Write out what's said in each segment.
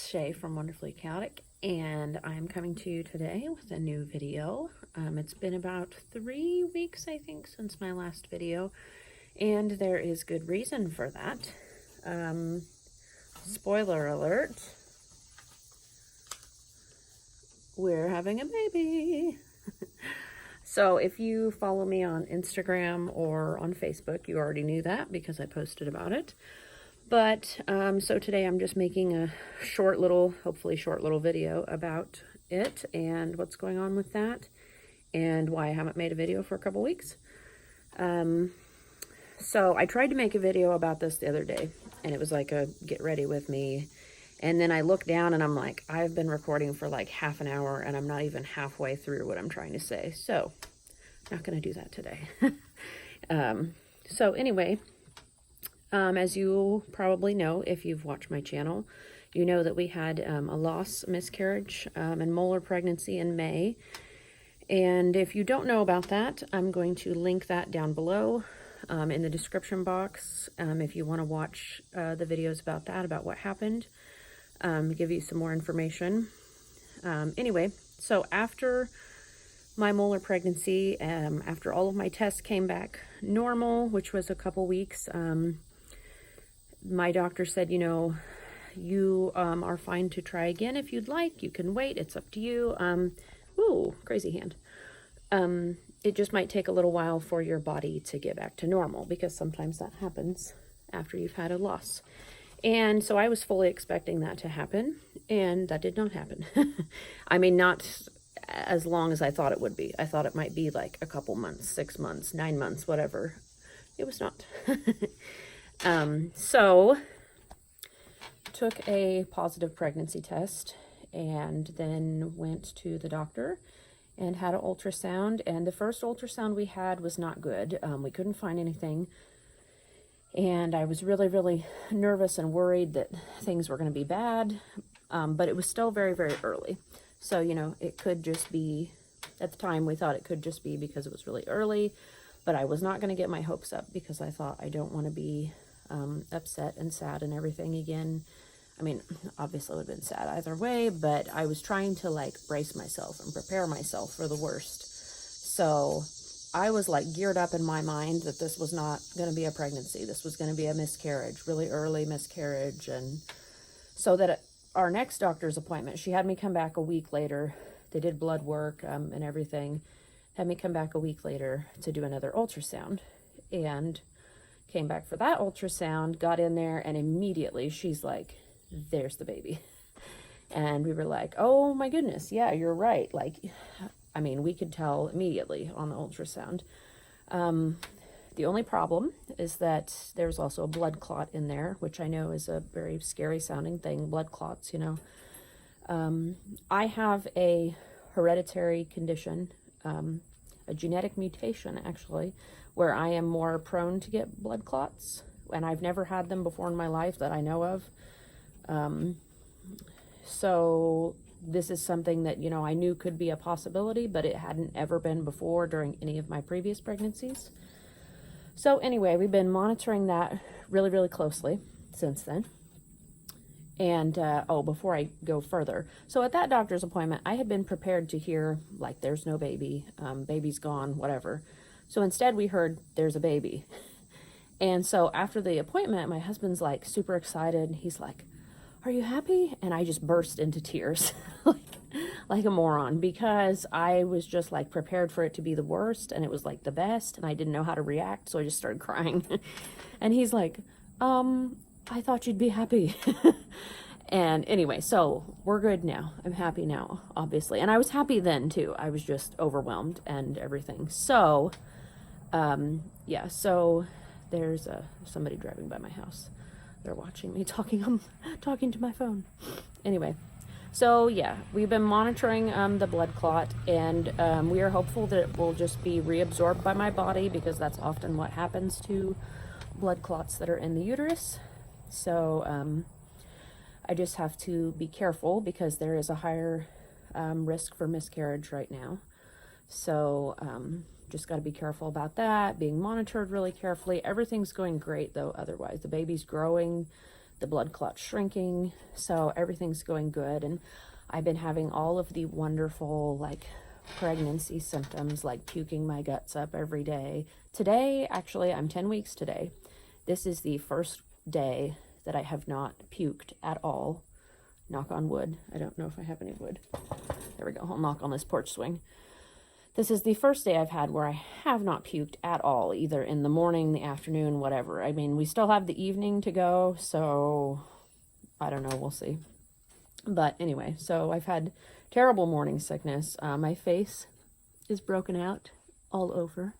Shay from Wonderfully Chaotic, and I'm coming to you today with a new video. It's been about 3 weeks, I think, since my last video, and there is good reason for that. Spoiler alert, we're having a baby. So if you follow me on Instagram or on Facebook, you already knew that because I posted about it. But, so today I'm just making a hopefully short little video about it and what's going on with that and why I haven't made a video for a couple weeks. So I tried to make a video about this the other day, and it was like a get ready with me. And then I looked down and I'm like, I've been recording for like half an hour and I'm not even halfway through what I'm trying to say. So I'm not going to do that today. So anyway, as you probably know, if you've watched my channel, you know that we had a miscarriage, and molar pregnancy in May. And if you don't know about that, I'm going to link that down below in the description box if you want to watch the videos about that, about what happened, give you some more information. Anyway, so after my molar pregnancy, after all of my tests came back normal, which was a couple weeks, my doctor said, you know, you are fine to try again if you'd like. You can wait. It's up to you. Ooh, crazy hand. It just might take a little while for your body to get back to normal because sometimes that happens after you've had a loss. And so I was fully expecting that to happen, and that did not happen. I mean, not as long as I thought it would be. I thought it might be like a couple months, 6 months, 9 months, whatever. It was not. So took a positive pregnancy test and then went to the doctor and had an ultrasound. And the first ultrasound we had was not good. We couldn't find anything. And I was really, really nervous and worried that things were going to be bad. But it was still very, very early. So, you know, it could just be, at the time we thought it could just be because it was really early. But I was not going to get my hopes up because I thought I don't want to be upset and sad and everything again. I mean, obviously it would have been sad either way, but I was trying to like brace myself and prepare myself for the worst. So I was like geared up in my mind that this was not going to be a pregnancy. This was going to be a miscarriage, really early miscarriage. And so that at our next doctor's appointment, she had me come back a week later. They did blood work and everything. Had me come back a week later to do another ultrasound. And came back for that ultrasound, got in there, and immediately she's like, there's the baby. And we were like, oh my goodness, yeah, you're right. Like, I mean, we could tell immediately on the ultrasound. The only problem is that there's also a blood clot in there, which I know is a very scary sounding thing, blood clots, you know. I have a hereditary condition, a genetic mutation actually, where I am more prone to get blood clots, and I've never had them before in my life that I know of. So this is something that, you know, I knew could be a possibility, but it hadn't ever been before during any of my previous pregnancies. So anyway, we've been monitoring that really, really closely since then. And, before I go further, so at that doctor's appointment, I had been prepared to hear, like, there's no baby, baby's gone, whatever. So instead we heard, there's a baby. And so after the appointment, my husband's like super excited. He's like, are you happy? And I just burst into tears like a moron, because I was just like prepared for it to be the worst, and it was like the best, and I didn't know how to react. So I just started crying. And he's like, I thought you'd be happy. And anyway, so we're good now. I'm happy now, obviously. And I was happy then too. I was just overwhelmed and everything. So, yeah, so there's somebody driving by my house. They're watching me talking to my phone. Anyway, so yeah, we've been monitoring the blood clot, and we are hopeful that it will just be reabsorbed by my body, because that's often what happens to blood clots that are in the uterus. So I just have to be careful because there is a higher risk for miscarriage right now. So just got to be careful about that, being monitored really carefully. Everything's going great though otherwise. The baby's growing. the blood clot's shrinking, so everything's going good. And I've been having all of the wonderful, like, pregnancy symptoms, like puking my guts up every day. Today, actually, I'm 10 weeks today. This is the first day that I have not puked at all. Knock on wood. I don't know if I have any wood. There we go. I'll knock on this porch swing. This is the first day I've had where I have not puked at all, either in the morning, the afternoon, whatever. I mean, we still have the evening to go, so I don't know. We'll see. But anyway, so I've had terrible morning sickness. My face is broken out all over.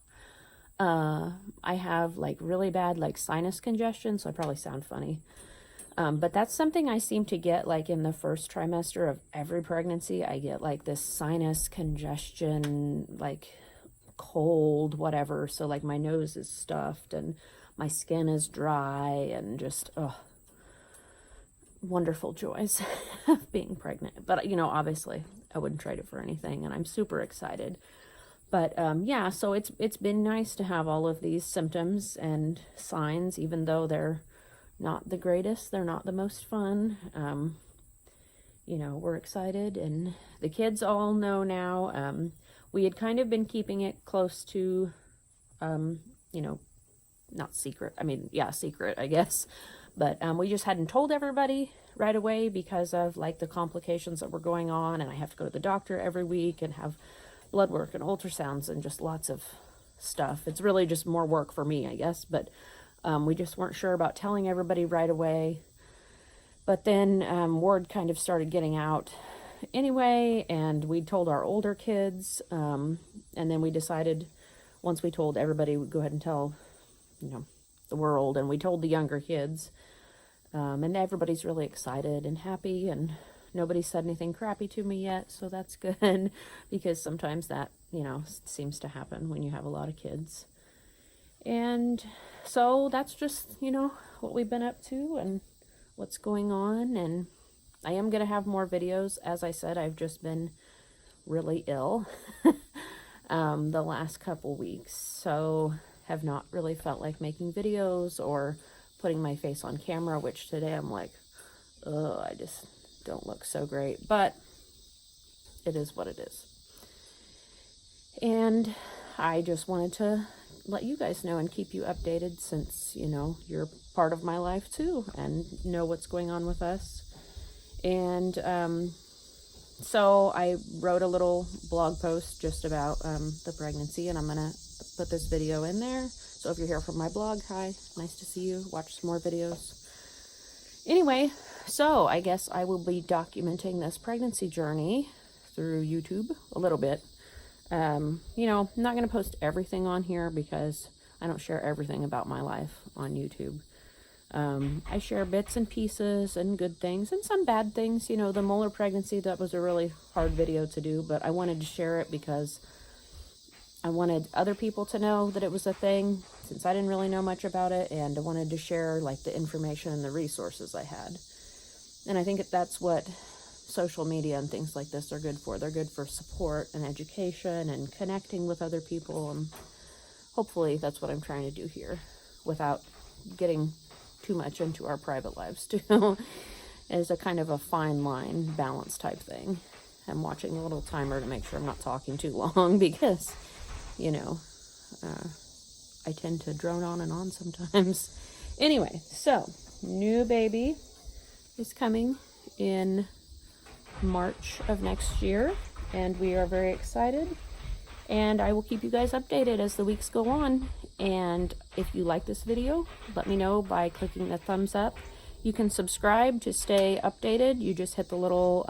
I have like really bad like sinus congestion, so I probably sound funny. But that's something I seem to get like in the first trimester of every pregnancy. I get like this sinus congestion, like cold, whatever. So like my nose is stuffed and my skin is dry and just, wonderful joys of being pregnant. But, you know, obviously I wouldn't trade it for anything, and I'm super excited. But yeah, so it's been nice to have all of these symptoms and signs, even though they're not the greatest, they're not the most fun. You know, we're excited, and the kids all know now. We had kind of been keeping it close to, you know, not secret. I mean, yeah, secret, I guess. But we just hadn't told everybody right away because of like the complications that were going on, and I have to go to the doctor every week and have blood work and ultrasounds and just lots of stuff. It's really just more work for me, I guess. But we just weren't sure about telling everybody right away. But then word kind of started getting out anyway, and we told our older kids, and then we decided once we told everybody, we'd go ahead and tell, you know, the world. And we told the younger kids, and everybody's really excited and happy, and nobody said anything crappy to me yet, so that's good. Because sometimes that, you know, seems to happen when you have a lot of kids. And so that's just, you know, what we've been up to and what's going on. And I am going to have more videos. As I said, I've just been really ill the last couple weeks, so have not really felt like making videos or putting my face on camera, which today I'm like, oh, I just don't look so great. But it is what it is. And I just wanted to let you guys know and keep you updated, since, you know, you're part of my life too and know what's going on with us. And so I wrote a little blog post just about the pregnancy, and I'm gonna put this video in there. So if you're here from my blog, hi, nice to see you. Watch some more videos. Anyway, so I guess I will be documenting this pregnancy journey through YouTube a little bit. You know, I'm not going to post everything on here because I don't share everything about my life on YouTube. I share bits and pieces and good things and some bad things. You know, the Molar pregnancy, that was a really hard video to do, but I wanted to share it because I wanted other people to know that it was a thing, since I didn't really know much about it, and I wanted to share like the information and the resources I had. And I think that's what social media and things like this are good for. They're good for support and education and connecting with other people, and hopefully that's what I'm trying to do here without getting too much into our private lives too. It's a kind of a fine line balance type thing. I'm watching a little timer to make sure I'm not talking too long because, you know, I tend to drone on and on sometimes. Anyway, so new baby is coming in March of next year, and we are very excited, and I will keep you guys updated as the weeks go on. And if you like this video, let me know by clicking the thumbs up. You can subscribe to stay updated. You just hit the little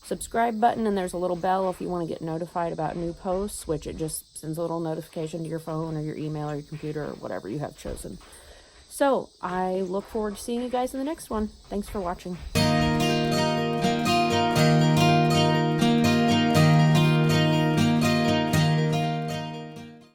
subscribe button, and there's a little bell if you want to get notified about new posts, which it just sends a little notification to your phone or your email or your computer or whatever you have chosen. So I look forward to seeing you guys in the next one. Thanks for watching.